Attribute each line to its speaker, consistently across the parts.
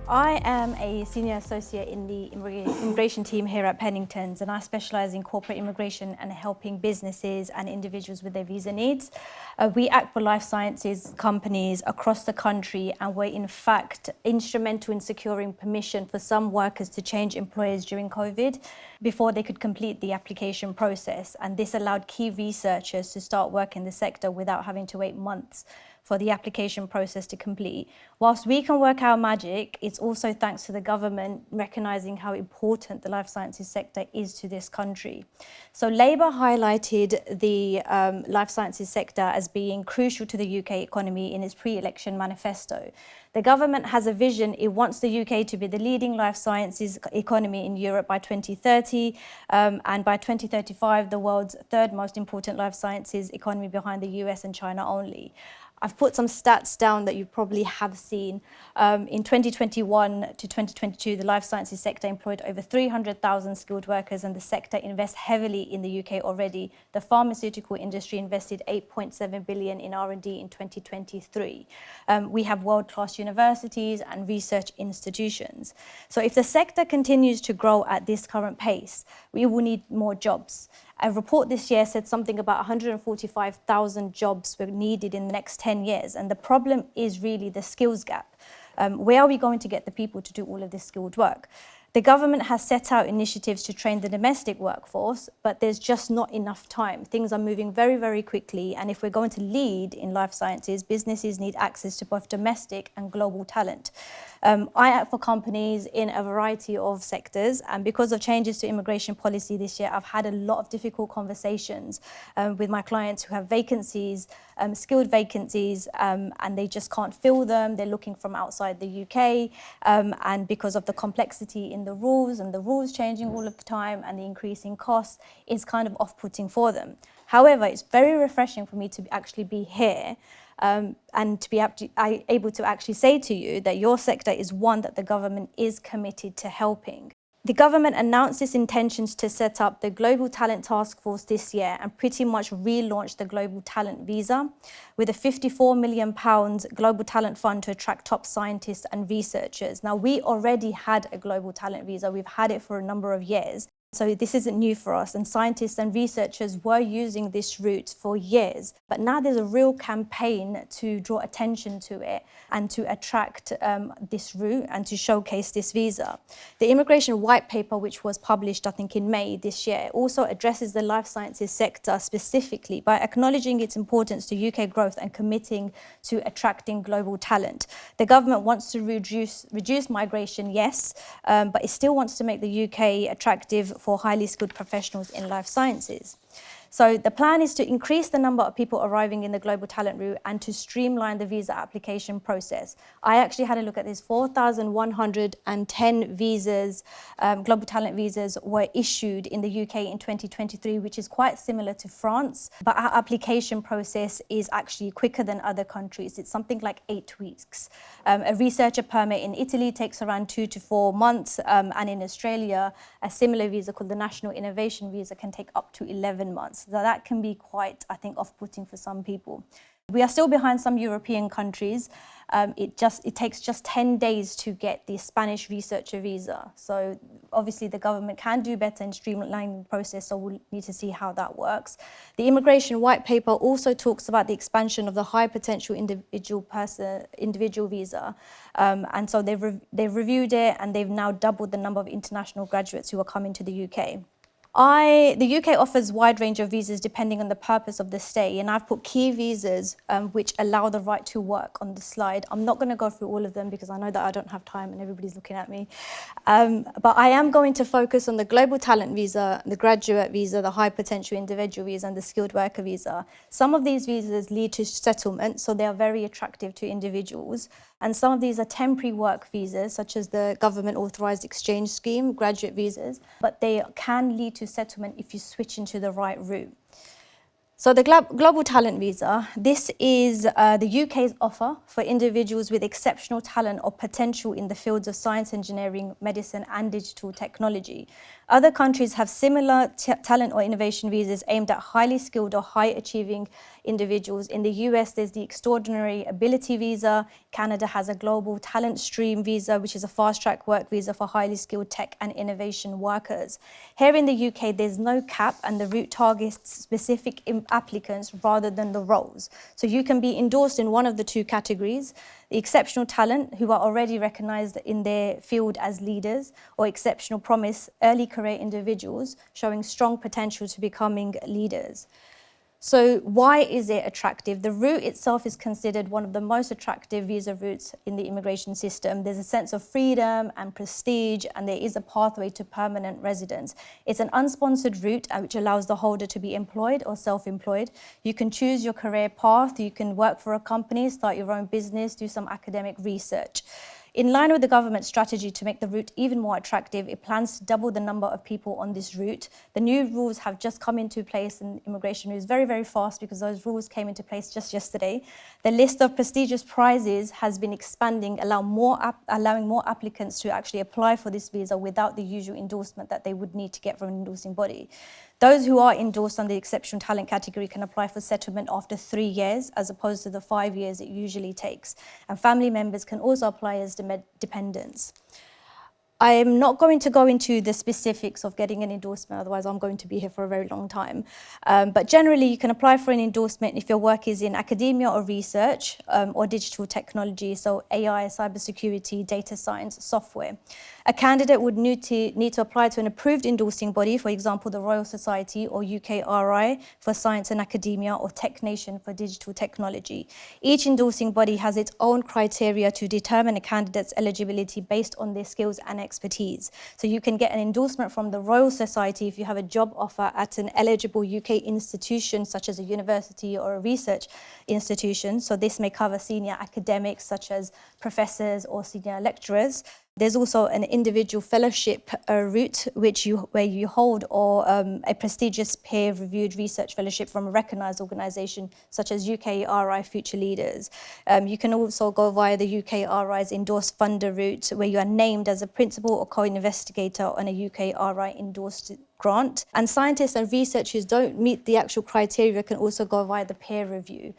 Speaker 1: I am a senior associate in the immigration team here at Penningtons, and I specialise in corporate immigration and helping businesses and individuals with their visa needs. We act for life sciences companies across the country, and we're in fact instrumental in securing permission for some workers to change employers during COVID before they could complete the application process. And this allowed key researchers to start work in the sector without having to wait months for the application process to complete. Whilst we can work our magic, it's also thanks to the government recognising how important the life sciences sector is to this country. So Labour highlighted the life sciences sector as being crucial to the UK economy in its pre-election manifesto. The government has a vision. It wants the UK to be the leading life sciences economy in Europe by 2030, and by 2035, the world's third most important life sciences economy behind the US and China only. I've put some stats down that you probably have seen. In 2021 to 2022, the life sciences sector employed over 300,000 skilled workers, and the sector invests heavily in the UK already. The pharmaceutical industry invested 8.7 billion in R&D in 2023. We have world-class universities and research institutions. So if the sector continues to grow at this current pace, we will need more jobs. A report this year said something about 145,000 jobs were needed in the next 10 years. And the problem is really the skills gap. Where are we going to get the people to do all of this skilled work? The government has set out initiatives to train the domestic workforce, but there's just not enough time. Things are moving very, very quickly. And if we're going to lead in life sciences, businesses need access to both domestic and global talent. I act for companies in a variety of sectors, and because of changes to immigration policy this year, I've had a lot of difficult conversations with my clients who have vacancies, skilled vacancies, and they just can't fill them. They're looking from outside the UK, and because of the complexity in the rules and the rules changing all of the time and the increasing costs, it's kind of off-putting for them. However, it's very refreshing for me to actually be here and to be able to actually say to you that your sector is one that the government is committed to helping. The government announced its intentions to set up the Global Talent Taskforce this year and pretty much relaunched the Global Talent Visa with a £54 million Global Talent Fund to attract top scientists and researchers. Now, we already had a Global Talent Visa. We've had it for a number of years. So this isn't new for us, and scientists and researchers were using this route for years. But now there's a real campaign to draw attention to it and to attract this route and to showcase this visa. The immigration white paper, which was published, I think, in May this year, also addresses the life sciences sector specifically by acknowledging its importance to UK growth and committing to attracting global talent. The government wants to reduce migration, yes, but it still wants to make the UK attractive for highly skilled professionals in life sciences. So the plan is to increase the number of people arriving in the global talent route and to streamline the visa application process. I actually had a look at this. 4,110 visas, global talent visas, were issued in the UK in 2023, which is quite similar to France. But our application process is actually quicker than other countries. It's something like 8 weeks. A researcher permit in Italy takes around 2 to 4 months. And in Australia, a similar visa called the National Innovation Visa can take up to 11 months. So that can be quite, I think, off-putting for some people. We are still behind some European countries. It takes just 10 days to get the Spanish researcher visa. So obviously the government can do better in streamlining the process, so we'll need to see how that works. The immigration white paper also talks about the expansion of the high potential individual visa. And so they've reviewed it, and they've now doubled the number of international graduates who are coming to the UK. The UK offers a wide range of visas depending on the purpose of the stay, and I've put key visas which allow the right to work on the slide. I'm not going to go through all of them because I know that I don't have time and everybody's looking at me. But I am going to focus on the Global Talent Visa, the Graduate Visa, the High Potential Individual Visa, and the Skilled Worker Visa. Some of these visas lead to settlement, so they are very attractive to individuals. And some of these are temporary work visas, such as the Government Authorised Exchange Scheme, graduate visas, but they can lead to settlement if you switch into the right route. So the Global Talent Visa, this is the UK's offer for individuals with exceptional talent or potential in the fields of science, engineering, medicine and digital technology. Other countries have similar talent or innovation visas aimed at highly skilled or high achieving individuals. In the US, there's the Extraordinary Ability Visa. Canada has a Global Talent Stream Visa, which is a fast-track work visa for highly skilled tech and innovation workers. Here in the UK, there's no cap, and the route targets specific applicants rather than the roles. So you can be endorsed in one of the two categories: the exceptional talent, who are already recognized in their field as leaders, or exceptional promise, early career individuals showing strong potential to becoming leaders. So why is it attractive? The route itself is considered one of the most attractive visa routes in the immigration system. There's a sense of freedom and prestige, and there is a pathway to permanent residence. It's an unsponsored route which allows the holder to be employed or self-employed. You can choose your career path. You can work for a company, start your own business, do some academic research. In line with the government's strategy to make the route even more attractive, it plans to double the number of people on this route. The new rules have just come into place, and immigration moves very, very fast because those rules came into place just yesterday. The list of prestigious prizes has been expanding, allowing more applicants to actually apply for this visa without the usual endorsement that they would need to get from an endorsing body. Those who are endorsed under the exceptional talent category can apply for settlement after 3 years, as opposed to the 5 years it usually takes. And family members can also apply as dependents. I'm not going to go into the specifics of getting an endorsement, otherwise I'm going to be here for a very long time. But generally, you can apply for an endorsement if your work is in academia or research or digital technology, so AI, cybersecurity, data science, software. A candidate would need to apply to an approved endorsing body, for example, the Royal Society or UKRI for science and academia, or Tech Nation for digital technology. Each endorsing body has its own criteria to determine a candidate's eligibility based on their skills and expertise. So you can get an endorsement from the Royal Society if you have a job offer at an eligible UK institution, such as a university or a research institution. So this may cover senior academics, such as professors or senior lecturers. There's also an individual fellowship route where you hold a prestigious peer-reviewed research fellowship from a recognised organisation such as UKRI Future Leaders. You can also go via the UKRI's endorsed funder route, where you are named as a principal or co-investigator on a UKRI endorsed grant. And scientists and researchers who don't meet the actual criteria can also go via the peer review.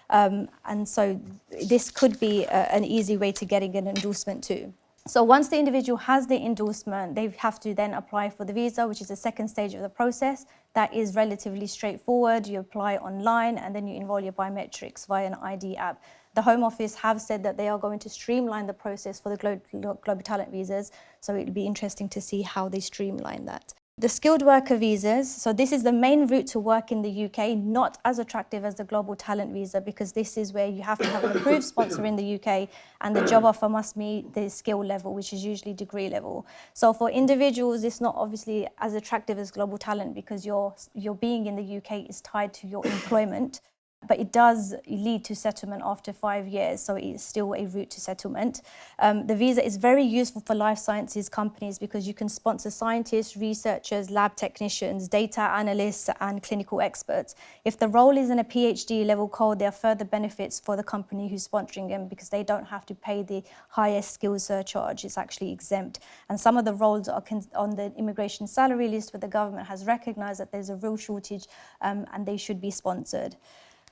Speaker 1: And so this could be an easy way to getting an endorsement too. So once the individual has the endorsement, they have to then apply for the visa, which is the second stage of the process. That is relatively straightforward. You apply online and then you enroll your biometrics via an ID app. The Home Office have said that they are going to streamline the process for the global talent visas, so it'll be interesting to see how they streamline that. The skilled worker visas, so this is the main route to work in the UK, not as attractive as the global talent visa, because this is where you have to have an approved sponsor in the UK, and the job offer must meet the skill level, which is usually degree level. So for individuals, it's not obviously as attractive as global talent, because your being in the UK is tied to your employment. But it does lead to settlement after 5 years, so it is still a route to settlement. The visa is very useful for life sciences companies because you can sponsor scientists, researchers, lab technicians, data analysts, and clinical experts. If the role is in a PhD level code, there are further benefits for the company who's sponsoring them, because they don't have to pay the highest skills surcharge. It's actually exempt. And some of the roles are on the immigration salary list, where the government has recognized that there's a real shortage and they should be sponsored.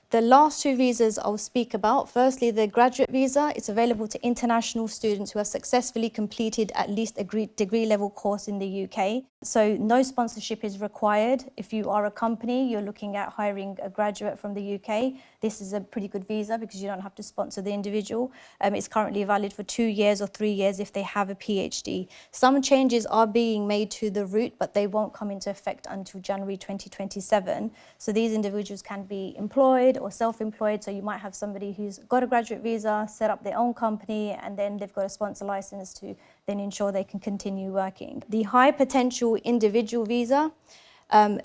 Speaker 1: The last two visas I'll speak about. Firstly, the graduate visa. It's available to international students who have successfully completed at least a degree level course in the UK. So no sponsorship is required. If you are a company, you're looking at hiring a graduate from the UK, this is a pretty good visa because you don't have to sponsor the individual. It's currently valid for 2 years or 3 years if they have a PhD. Some changes are being made to the route, but they won't come into effect until January 2027. So these individuals can be employed or self-employed. So you might have somebody who's got a graduate visa, set up their own company, and then they've got a sponsor license to then ensure they can continue working. The high potential individual visa.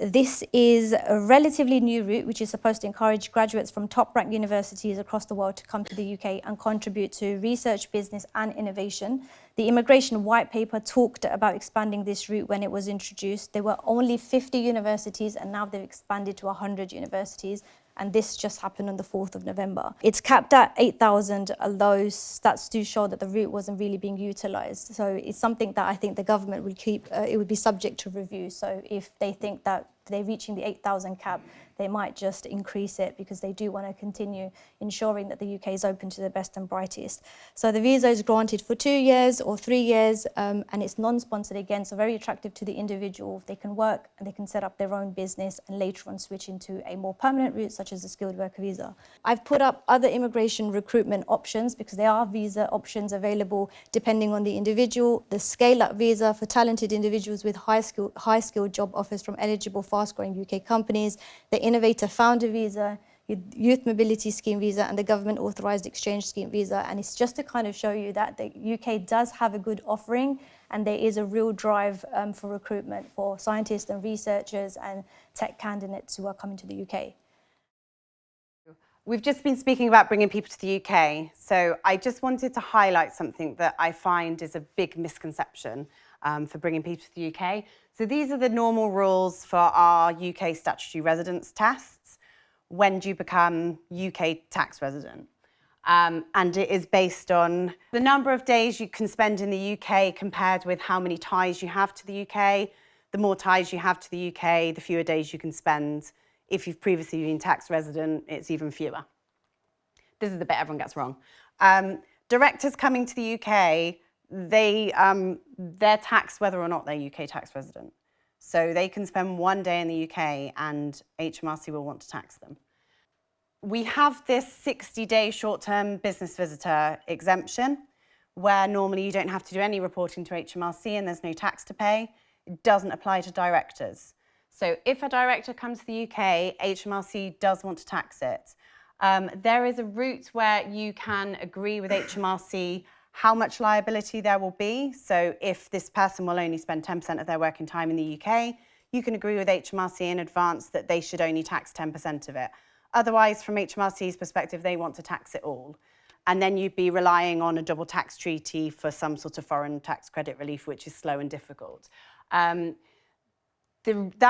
Speaker 1: This is a relatively new route which is supposed to encourage graduates from top-ranked universities across the world to come to the UK and contribute to research, business and innovation. The immigration white paper talked about expanding this route when it was introduced. There were only 50 universities and now they've expanded to 100 universities. and this just happened on the 4th of November. It's capped at 8,000, although stats do show that the route wasn't really being utilised. So it's something that I think the government will keep, it would be subject to review. So if they think that they're reaching the 8,000 cap, they might just increase it because they do want to continue ensuring that the UK is open to the best and brightest. So the visa is granted for 2 years or 3 years, and it's non-sponsored again, so very attractive to the individual. They can work and they can set up their own business and later on switch into a more permanent route such as the skilled worker visa. I've put up other immigration recruitment options because there are visa options available depending on the individual. The scale-up visa for talented individuals with high-skilled job offers from eligible fast-growing UK companies, the Innovator Founder Visa, Youth Mobility Scheme Visa, and the Government Authorised Exchange Scheme Visa. And it's just to kind of show you that the UK does have a good offering and there is a real drive for recruitment for scientists and researchers and tech candidates who are coming to the UK.
Speaker 2: We've just been speaking about bringing people to the UK, so I just wanted to highlight something that I find is a big misconception for bringing people to the UK. So these are the normal rules for our UK statutory residence tests. When do you become UK tax resident? And it is based on the number of days you can spend in the UK compared with how many ties you have to the UK. The more ties you have to the UK, the fewer days you can spend. If you've previously been tax resident, it's even fewer. This is the bit everyone gets wrong. Directors coming to the UK, they're taxed whether or not they're UK tax resident. So they can spend 1 day in the UK and HMRC will want to tax them. We have this 60-day short-term business visitor exemption where normally you don't have to do any reporting to HMRC and there's no tax to pay. It doesn't apply to directors. So if a director comes to the UK, HMRC does want to tax it. There is a route where you can agree with HMRC how much liability there will be. So if this person will only spend 10% of their working time in the UK, you can agree with HMRC in advance that they should only tax 10% of it. Otherwise, from HMRC's perspective, they want to tax it all. And then you'd be relying on a double tax treaty for some sort of foreign tax credit relief, which is slow and difficult. That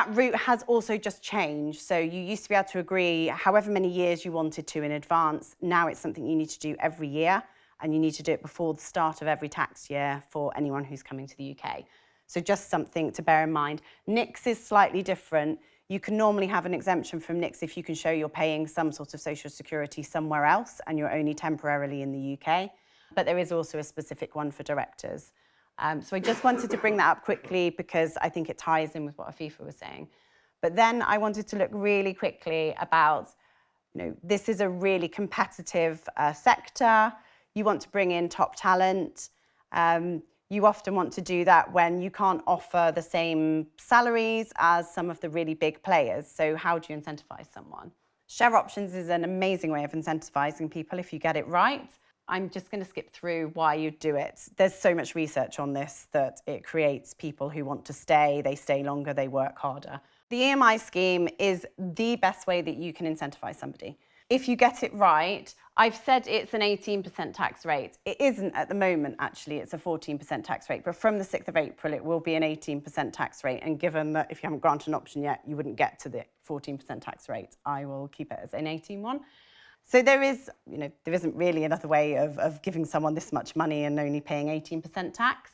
Speaker 2: route has also just changed. So you used to be able to agree however many years you wanted to in advance. Now it's something you need to do every year, and you need to do it before the start of every tax year for anyone who's coming to the UK. So just something to bear in mind. NICS is slightly different. You can normally have an exemption from NICS if you can show you're paying some sort of social security somewhere else and you're only temporarily in the UK. But there is also a specific one for directors. So I just wanted to bring that up quickly because I think it ties in with what Afeefah was saying. But then I wanted to look really quickly about, this is a really competitive sector. You want to bring in top talent. You often want to do that when you can't offer the same salaries as some of the really big players. So how do you incentivize someone? Share options is an amazing way of incentivizing people if you get it right. I'm just going to skip through why you do it. There's so much research on this that it creates people who want to stay, they stay longer, they work harder. The EMI scheme is the best way that you can incentivize somebody. If you get it right, I've said it's an 18% tax rate. It isn't at the moment, actually, it's a 14% tax rate, but from the 6th of April, it will be an 18% tax rate. And given that if you haven't granted an option yet, you wouldn't get to the 14% tax rate, I will keep it as an 18 one. So there isn't really another way of giving someone this much money and only paying 18% tax.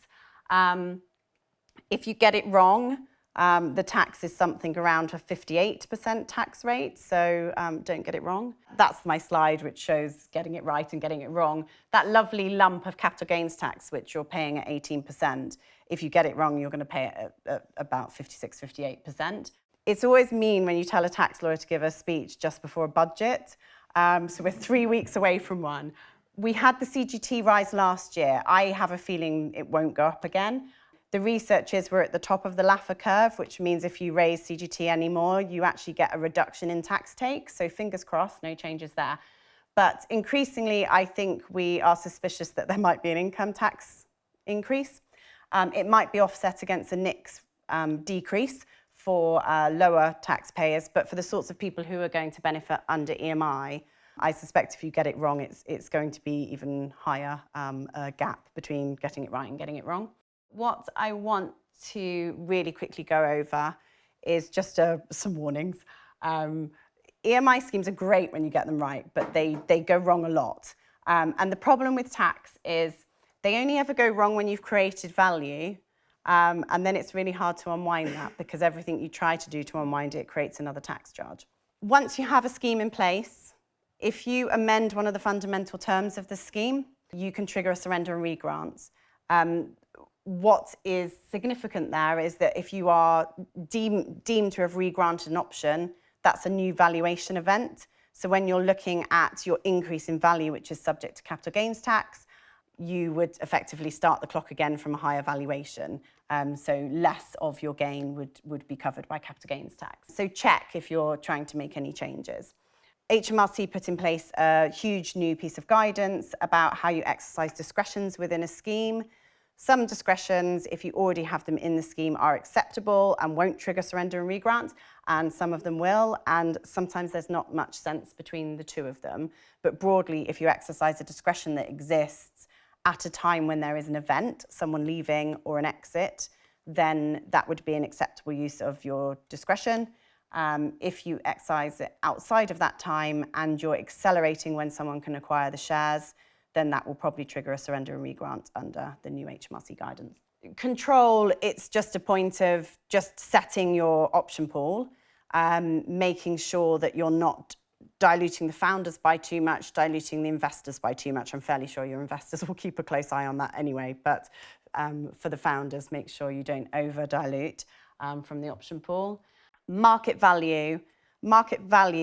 Speaker 2: If you get it wrong, the tax is something around a 58% tax rate, so don't get it wrong. That's my slide, which shows getting it right and getting it wrong. That lovely lump of capital gains tax, which you're paying at 18%, if you get it wrong, you're going to pay it at about 56, 58%. It's always mean when you tell a tax lawyer to give a speech just before a budget. So we're 3 weeks away from one. We had the CGT rise last year. I have a feeling it won't go up again. The researchers were at the top of the Laffer curve, which means if you raise CGT anymore, you actually get a reduction in tax take. So fingers crossed, no changes there. But increasingly, I think we are suspicious that there might be an income tax increase. It might be offset against a NICS decrease for lower taxpayers, but for the sorts of people who are going to benefit under EMI, I suspect if you get it wrong, it's going to be even higher a gap between getting it right and getting it wrong. What I want to really quickly go over is just some warnings. EMI schemes are great when you get them right, but they go wrong a lot. And the problem with tax is they only ever go wrong when you've created value. And then it's really hard to unwind that because everything you try to do to unwind it creates another tax charge. Once you have a scheme in place, if you amend one of the fundamental terms of the scheme, you can trigger a surrender and regrant. What is significant there is that if you are deemed to have regranted an option, that's a new valuation event. So when you're looking at your increase in value, which is subject to capital gains tax, you would effectively start the clock again from a higher valuation. So less of your gain would be covered by capital gains tax. So check if you're trying to make any changes. HMRC put in place a huge new piece of guidance about how you exercise discretions within a scheme. Some discretions, if you already have them in the scheme, are acceptable and won't trigger surrender and regrant, and some of them will, and sometimes there's not much sense between the two of them. But broadly, if you exercise a discretion that exists at a time when there is an event, someone leaving or an exit, then that would be an acceptable use of your discretion. If you exercise it outside of that time and you're accelerating when someone can acquire the shares, then that will probably trigger a surrender and regrant under the new HMRC guidance. Control, it's just a point of just setting your option pool, making sure that you're not diluting the founders by too much, diluting the investors by too much. I'm fairly sure your investors will keep a close eye on that anyway, but for the founders, make sure you don't over dilute from the option pool. Market value,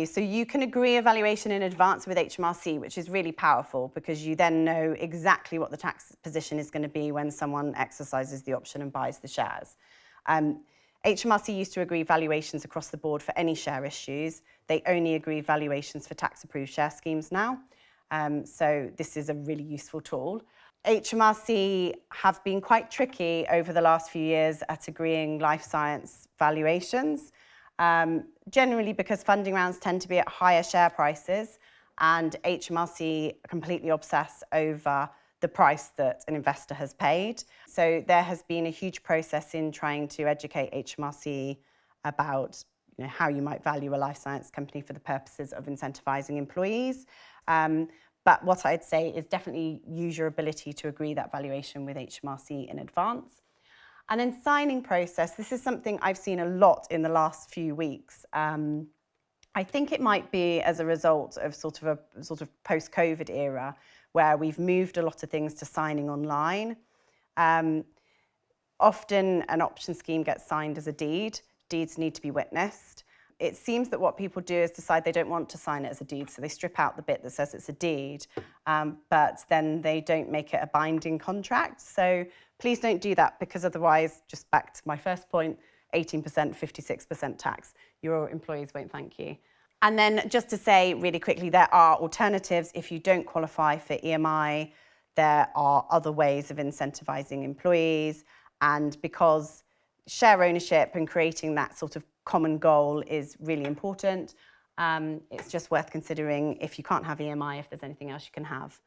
Speaker 2: so you can agree a valuation in advance with HMRC, which is really powerful because you then know exactly what the tax position is going to be when someone exercises the option and buys the shares. HMRC used to agree valuations across the board for any share issues. They only agree valuations for tax-approved share schemes now. So this is a really useful tool. HMRC have been quite tricky over the last few years at agreeing life science valuations. Generally because funding rounds tend to be at higher share prices and HMRC completely obsess over the price that an investor has paid. So there has been a huge process in trying to educate HMRC about how you might value a life science company for the purposes of incentivizing employees. But what I'd say is definitely use your ability to agree that valuation with HMRC in advance. And then signing process, this is something I've seen a lot in the last few weeks. I think it might be as a result of sort of post-COVID era where we've moved a lot of things to signing online. Often an option scheme gets signed as a deed. Deeds need to be witnessed. It seems that what people do is decide they don't want to sign it as a deed, so they strip out the bit that says it's a deed, but then they don't make it a binding contract. So please don't do that because otherwise, just back to my first point, 18%, 56% tax. Your employees won't thank you. And then just to say really quickly, there are alternatives. If you don't qualify for EMI, there are other ways of incentivizing employees. And because share ownership and creating that sort of common goal is really important, it's just worth considering if you can't have EMI, if there's anything else you can have.